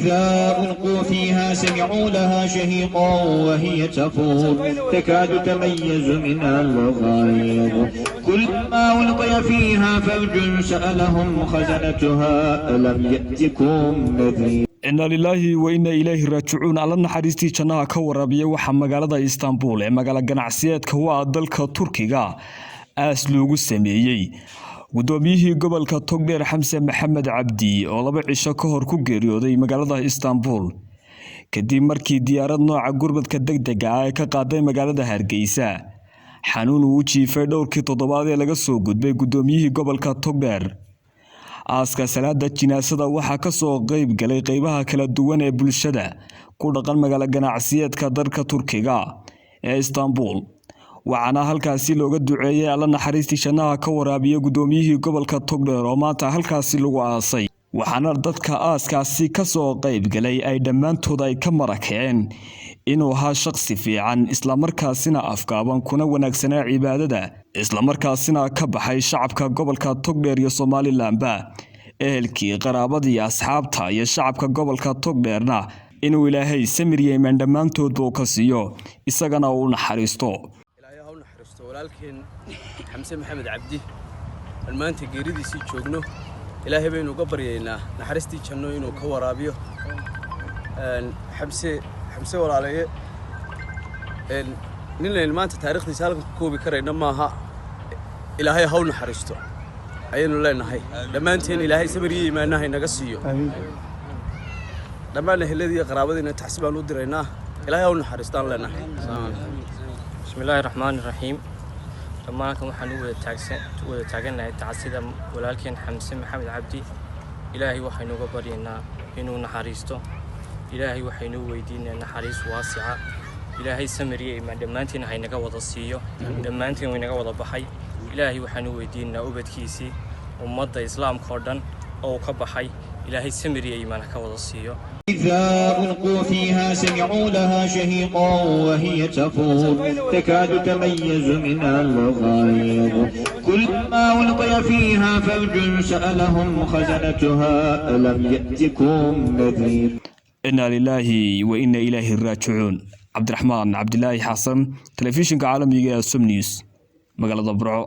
إذا ألقوا فيها سمعوا لها شهيقا وهي تفور تكاد تميز من الغيظ كلما ألقي فيها فوج سألهم خزنتها ألم يأتكم نذير. إن لله وإنا إليه راجعون. على نحريستي جناها كورابية وحا مغالada إسطنبول ee magaala ganacsiyeedka waa dalka Turkiga aas loogu sameeyay gudoomiyihii gobolka Togdheer Xamse Maxamed Cabdi oo 2 cisho ka hor ku geeriyooday magaalada Istanbul kadib markii diyaarad nooca gurmadka degdega ah ay ka qaaday magaalada Hargeysa xanuun uu jiifay dhowrkii toddobaad ee laga soo gudbay gudoomiyihii gobolka Togdheer. aaska salaada jinaasada waxa ka soo qayb galay qaybaha kala duwan ee bulshada ku dhaqan magaala ganacsiyeedka dalka Turkiga ee Istanbul waxaana halkaasi looga duceeyay alla naxariistii jannada ka waraabiyo gudoomiyihii gobolka Togdheer oo maanta halkaasi lagu aasay waxaana dadka aaskaasi ka soo qayb galay ay dhamaantood ay ka marakeen inuu ahaa shakhsi fiican isla markaasina afgaaban kuna wanaagsanaa cibaadada isla markaasina ka baxay shacabka gobolka Togdheer iyo Somalilandba ehelkii qaraabadii asxaabta iyo shacabka gobolka Togdheerna inuu Ilaahay samiriyay man dhamaantood oo ka siiyo isagana uu naxariisto. walaalkeen Xamse Maxamed Cabdi maanta geeridiisii joogno Ilaahay baynu uga baryaynaa naxariistii janno inuu ka waraabiyo xamse walaalaye nin maanta taariikhdiisa halkan ku koobi karayna maaha Ilaahay ha u naxariisto ayaynu leenahay dhammaanteen Ilaahay sabir iyo iimaanaha inaga siiyo dhammaan eheladii qaraabadiina taxsiibaan u diraynaa Ilaahay ha u naxariistaan leenahay. bismillahir rahmaanir rahiim. dhammaankan waxaan u wada taaganahay tacsida walaalkeen Xamse Maxamed Cabdi. Ilaahay waxaynu uga baryaynaa inuu naxariisto. Ilaahay waxaynu weydiinaa naxariis waasica. Ilaahay samiriye imaan dhammaantiin haynaga wada siiyo dhammaantiin waynaga wada baxay. Ilaahay waxaanu weydiinaa ubadkiisii ummadda islaamka oo dhan oo ka baxay Ilaahay samiriye imaan ka wada siiyo. إذا ألقوا فيها سمعوا لها شهيقا وهي تفور تكاد تميز من الغيظ كلما ألقي فيها فوج سألهم خزنتها ألم يأتكم نذير. إنا لله وإنا إليه راجعون. عبد الرحمن عبد الله حسن تلفزيون عالمي سوم نيوز مقالة برعو.